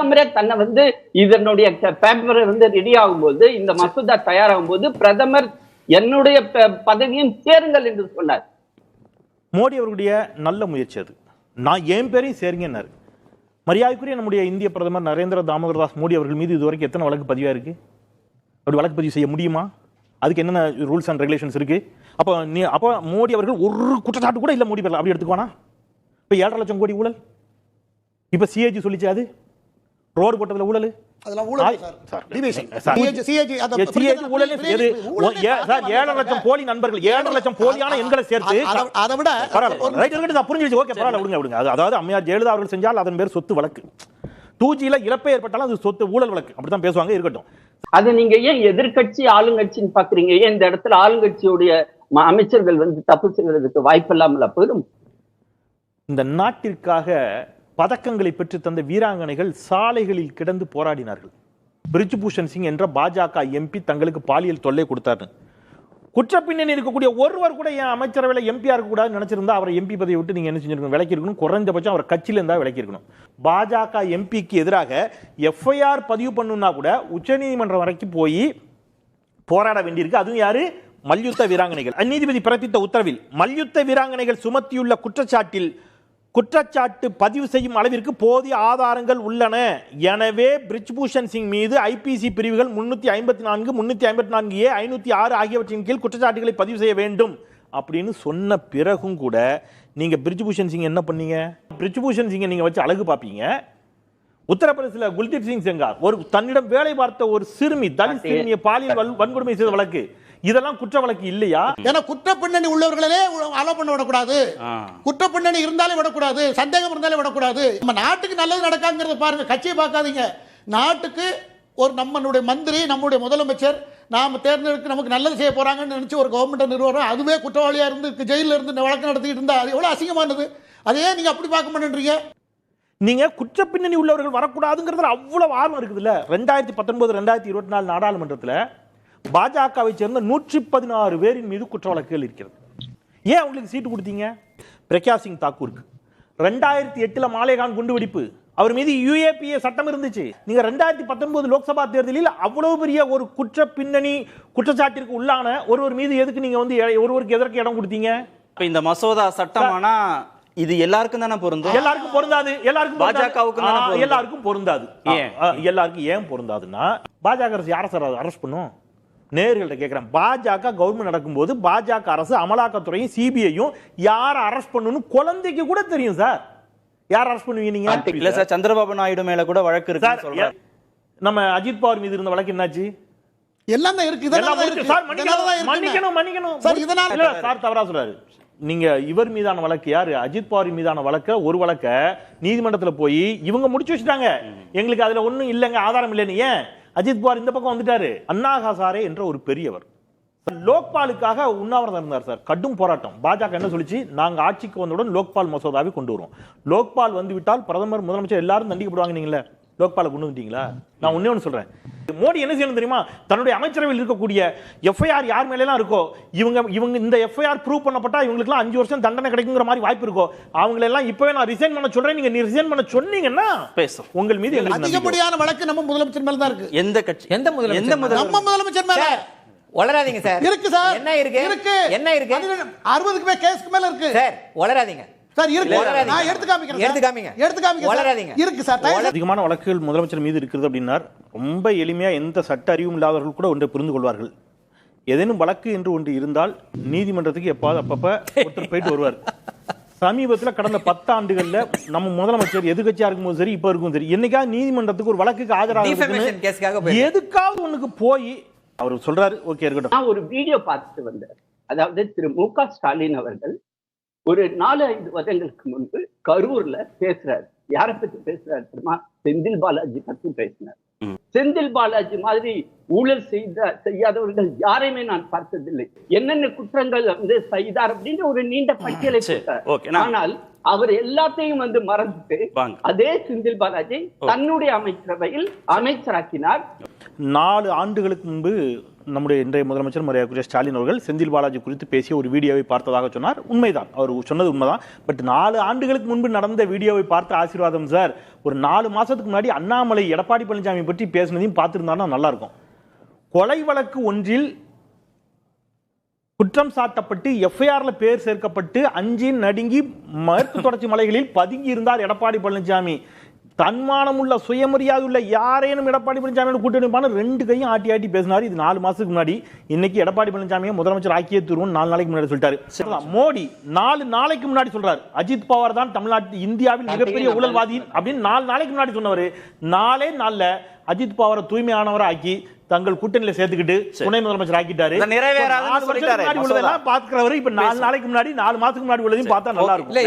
பிரதமரே தன்னை வந்து இதனுடைய பேப்பரை வந்து ரெடி ஆகும்போது, இந்த மசோதா தயாராகும் போது பிரதமர் என்னுடைய பதவியும் சேருங்கள் என்று சொன்னார். மோடி அவர்களுடைய நல்ல முயற்சி அது. நான் என் பேரையும் சேருங்கன்னாரு. மரியாதைக்குரிய நம்முடைய இந்திய பிரதமர் நரேந்திர தாமோதர் தாஸ் மோடி அவர்கள் மீது இதுவரைக்கும் எத்தனை வழக்கு பதிவா இருக்கு? அப்படி வழக்கு பதிவு செய்ய முடியுமா? அதுக்கு என்னென்ன ரூல்ஸ் அண்ட் ரெகுலேஷன்ஸ் இருக்கு? அப்போ மோடி அவர்கள் ஒரு குற்றச்சாட்டு கூட இல்லை மோடி பேர்ல, அப்படி எடுத்துக்குவானா? இப்போ 7.5 லட்சம் கோடி ஊழல், இப்போ சிஏஜி சொல்லிச்சு அது ரோடு போட்டதுல ஊழல், அதெல்லாம் ஊழல் சார். சிஏஜி ஊழல் எது? 7.5 லட்சம் போலி நண்பர்கள், 7.5 லட்சம் போலியான எண்களை சேர்த்து அதை விட புரிஞ்சிருச்சு. ஓகே, பரவாயில்ல, விடுங்க. அதாவது அம்மையார் ஜெயலலிதா அவர்கள் செஞ்சால் அதன் பேர் சொத்து வழக்கு, 2Gல இழப்பே ஏற்பட்டாலும் அது சொத்து ஊழல் வழக்கு, அப்படித்தான் பேசுவாங்க. இருக்கட்டும். அது நீங்க ஏன் எதிர்கட்சி ஆளுங்கட்சின்னு பாக்குறீங்க? ஏன் இந்த இடத்துல ஆளுங்கட்சியுடைய அமைச்சர்கள் வந்து தப்பு செய்வதற்கு வாய்ப்பு இல்லாமல போயிடும்? இந்த நாட்டிற்காக பதக்கங்களை பெற்று தந்த வீராங்கனைகள் சாலைகளில் கிடந்து போராடினார்கள். பிரிஜ்பூஷன் சிங் என்ற பாஜக எம்பி தங்களுக்கு பாலியல் தொல்லை கொடுத்தாரு. குற்ற பின்னணி இருக்கக்கூடிய ஒருவர் கூட என் அமைச்சரவையில் எம்பியா இருக்கக்கூடாதுன்னு நினைச்சிருந்தா அவரை எம்பி பதவியை விட்டு நீங்க என்ன செஞ்சிருக்கணும்? விலக்கி இருக்கணும். குறைந்தபட்சம் அவர் கட்சியில் இருந்தா விலக்கி இருக்கணும். பாஜக எம்பிக்கு எதிராக எஃப்ஐஆர் பதிவு பண்ணுனா கூட உச்சநீதிமன்றம் வரைக்கும் போய் போராட வேண்டியிருக்கு. அதுவும் யாரு? மல்யுத்த வீராங்கனைகள். நீதிபதி பிறப்பித்த உத்தரவில் மல்யுத்த வீராங்கனைகள் சுமத்தியுள்ள குற்றச்சாட்டு பதிவு செய்யும் அளவிற்கு போதிய ஆதாரங்கள் உள்ளன. எனவே பிரிஜ்பூஷன் சிங் மீது ஐபிசி பிரிவுகள் 354, 354A, 506 ஆகியவற்றின் கீழ் குற்றச்சாட்டுகளை பதிவு செய்ய வேண்டும் அப்படின்னு சொன்ன பிறகும் கூட நீங்க பிரிஜ்பூஷன் சிங் என்ன பண்ணீங்க? பிரிஜ்பூஷன் சிங்கை நீங்க வச்சு அழகு பார்ப்பீங்க. உத்தரப்பிரதேசத்தில் குல்தீப் சிங் செங்கார் ஒரு தன்னிடம் வேலை பார்த்த ஒரு சிறுமி, தலித் சிறுமியை பாலியல் வன்கொடுமை செய்த வழக்கு, இதெல்லாம் குற்ற வழக்கு இல்லையா? ஏன்னா குற்ற பின்னணி உள்ளவர்களே அலோ பண்ண விடக்கூடாது, குற்ற பின்னணி இருந்தாலே விடக்கூடாது, சந்தேகம் இருந்தாலே விடக்கூடாது. நம்ம நாட்டுக்கு நல்லது நடக்காங்கிறத பாருங்க, கட்சியை பார்க்காதீங்க. நாட்டுக்கு ஒரு நம்மளுடைய மந்திரி, நம்முடைய முதலமைச்சர் நாம தேர்ந்தெடுக்க நமக்கு நல்லது செய்ய போறாங்கன்னு நினைச்சு ஒரு கவர்மெண்ட் நிறுவனம் அதுவே குற்றவாளியா இருந்து ஜெயில இருந்து வழக்கு நடத்திட்டு இருந்தா அது எவ்வளவு அசிங்கமானது. அதையே நீங்க அப்படி பார்க்க மாட்டேன்றீங்க. நீங்க குற்ற பின்னணி உள்ளவர்கள் வரக்கூடாதுங்கிறதுல அவ்வளவு ஆர்வம் இருக்குதுல்ல. 2019, 2024 நாடாளுமன்றத்தில் பாஜகவை சேர்ந்த 116 பேரின் மீது குற்ற வழக்குகள் இருக்கிறது. ஏன் அவங்களுக்கு சீட்டு கொடுத்தீங்க? பிரக்யா சிங் தாக்கூருக்கு 2008 மாலேகான் குண்டுவெடிப்பு, அவர் மீது UAPA சட்டம் இருந்துச்சு. நீங்க 2019 லோக்சபா தேர்தலில் அவ்வளவு பெரிய ஒரு குற்ற பின்னணி குற்றச்சாட்டிற்கு உள்ளான ஒருவர் மீது எதுக்கு நீங்க வந்து ஒருவருக்கு எதற்கு இடம் கொடுத்தீங்க? இந்த மசோதா சட்டமானா இது எல்லாருக்கும் தானே பொருந்தும்? எல்லாருக்கும் பொருந்தாது. எல்லாருக்கும் பொருந்தாது. எல்லாருக்கும் ஏன் பொருந்தாதுன்னா, பாஜக அரசு யாரை சார் அரெஸ்ட் பண்ணும்? நேர்கள்ட்ட கேட்கிறேன். பாஜக கவர்மெண்ட் நடக்கும்போது பாஜக அரசு அமலாக்கத்துறையும் சிபிஐயும் யாரை அரெஸ்ட் பண்ணணும் குழந்தைக்கு கூட தெரியும் சார். யார் அரெஸ்ட் பண்ணுவீங்க நீங்க? இல்ல சார், சந்திரபாபு நாயுடு மேல கூட வழக்கு இருக்கு சொல்றாங்க. நம்ம அஜித் பவார் மீது இருந்த வழக்கு என்னாச்சு? எல்லாம் தான் இருக்கு. மன்னிக்கணும் சார், தவறா சொல்றாரு. நீங்க இவர் மீதான வழக்கு, யாரு? அஜித் பவார் மீதான வழக்க ஒரு வழக்க நீதிமன்றத்தில் போய் இவங்க முடிச்சு வச்சுட்டாங்க. எங்களுக்கு அதுல ஒண்ணும் இல்லைங்க, ஆதாரம் இல்லைன்னு. ஏன்? அஜித் பவார் இந்த பக்கம் வந்துட்டாரு. அண்ணா ஹசாரே என்ற ஒரு பெரியவர் லோக்பாலுக்காக உண்ணாவிரதம் இருந்தார் சார். கடும் போராட்டம். பாஜக என்ன சொல்லிச்சு? நாங்க ஆட்சிக்கு வந்தவுடன் லோக்பால் மசோதாவை கொண்டு வருவோம். லோக்பால் வந்து விட்டால் பிரதமர், முதலமைச்சர் எல்லாரும் தண்டிக்கப்படுவாங்க. நீங்களே லோக்பாலை கொண்டு வந்துட்டீங்களா? நான் ஒண்ணே ஒன்று சொல்றேன். மோடி என்ன செய்யணும் தெரியுமா? தன்னுடைய அமைச்சரவையில் இருக்கக்கூடிய எஃப்ஐஆர் யார் மேலாம் இருக்கோ, இவங்க இந்த எஃப்ஐஆர் ப்ரூவ் பண்ணப்பட்டா இவங்களுக்குலாம் 5 வருஷம் தண்டனை கிடைக்குங்கிற மாதிரி வாய்ப்பு இருக்கோ, அவங்களை எல்லாம் இப்பவே நான் ரிசைன் பண்ண சொல்றேன். நீங்க ரிசைன் பண்ண சொன்னீங்கன்னா பேசும். உங்கள் மீது அதிகப்படியான வழக்கு நம்ம முதலமைச்சர் மேல தான் இருக்கு. எந்த கட்சி? எந்த முதலமைச்சர்? நம்ம முதலமைச்சர் மேல வளராதீங்க சார். இருக்கு சார். என்ன இருக்கு? என்ன இருக்கு? 60க்கு கேஸ்க்கு மேல இருக்கு சார். வளராதீங்க சார். இருக்கு. நான் எடுத்து காமிக்கிறேன். வளராதீங்க. இருக்கு சார். அதிகமான வழக்குகள் முதலமைச்சர் மீது இருக்குது அப்படின்னா ரொம்ப எளிமையா எந்த சட்ட அறிவும் இல்லாதவர்கள் கூட ஒன்றை புரிந்து கொள்வார்கள். ஏதேனும் வழக்கு என்று ஒன்று இருந்தால் நீதிமன்றத்துக்கு எப்பாவது அப்பப்ப ஒருத்தர் போயிட்டு வருவார். சமீபத்தில் கடந்த 10 ஆண்டுகள்ல நம்ம முதலமைச்சர் எதிர்கட்சியா இருக்கும்போது சரி, இப்ப இருக்கும் சரி, என்னைக்காவது நீதிமன்றத்துக்கு ஒரு வழக்குக்கு ஆஜராக எதுக்காவது ஒண்ணுக்கு போய் அவர் சொல்றாரு. ஓகே, இருக்கட்டும். நான் ஒரு வீடியோ பார்த்துட்டு வந்தேன். அதாவது திரு மு.க. ஸ்டாலின் அவர்கள் ஒரு 4-5 வருடங்களுக்கு முன்பு கரூர்ல பேசுறாரு. யாரை பத்தி பேசுறாரு தெரியுமா? செந்தில் பாலாஜி பத்தி பேசினார். செந்தில் பாலாஜி மாதிரி ஊழல் செய்யாதவர்கள் யாரையுமே நான் பார்த்ததில்லை. என்னென்ன குற்றங்கள் வந்து செய்தார் அப்படின்னு ஒரு நீண்ட பட்டியலை போட்டார். ஆனால் அவர் எல்லாத்தையும் வந்து மறந்துட்டு வாங்க. அதே செந்தில் பாலாஜி தன்னுடைய அமைச்சரவையில் அமைச்சராக்கினார். 4 ஆண்டுகளுக்கு முன்பு நம்முடைய இன்றைய முதலமைச்சர் மரியாதைக்குரிய ஸ்டாலின் அவர்கள் செந்தில் பாலாஜி குறித்து பேசிய ஒரு வீடியோவை பார்த்ததாக சொன்னார். உண்மைதான், அவர் சொன்னது உண்மைதான். பட் 4 ஆண்டுகளுக்கு முன்பு நடந்த வீடியோவை பார்த்த ஆசீர்வாதம் சார் ஒரு 4 மாசத்துக்கு முன்னாடி அண்ணாமலை எடப்பாடி பழனிசாமி பற்றி பேசினதையும் பார்த்திருந்தாருன்னா நல்லா இருக்கும். கொலை வழக்கு ஒன்றில் குற்றம் சாட்டப்பட்டு எஃப்ஐஆர்ல பேர் சேர்க்கப்பட்டு அஞ்சி நடுங்கி மேற்கு தொடர்ச்சி மலைகளில் பதுங்கி இருந்தார் எடப்பாடி பழனிசாமி. தன்மானம் உள்ள சுயமரியாதை உள்ள யாரேனும் எடப்பாடி பழனிசாமி கூட்டணி 2 கையும் ஆட்டி ஆட்டி பேசினார். இது 4 மாசத்துக்கு முன்னாடி. இன்னைக்கு எடப்பாடி பழனிசாமியை முதலமைச்சர் ஆக்கியே தருவோம் 4 நாளைக்கு முன்னாடி சொல்லிட்டாரு. மோடி 4 நாளைக்கு முன்னாடி சொல்றாரு அஜித் பவார் தான் தமிழ்நாட்டு இந்தியாவில் மிகப்பெரிய ஊழல்வாதி அப்படின்னு 4 நாளைக்கு முன்னாடி சொன்னவர் 4 நாள்ல அஜித் பவாரை தூய்மையானவரை ஆக்கி தங்கள் கூட்டணியில சேர்த்துக்கிட்டு துணை முதலமைச்சர் ஆக்கிட்டாரு. நிறைவேறாதுன்னு சொல்லிட்டாரு. பாத்துக்கிறவரு இப்ப 4 நாளைக்கு முன்னாடி 4 மாசத்துக்கு முன்னாடி உள்ளதையும் பார்த்தா நல்லா இருக்கும்.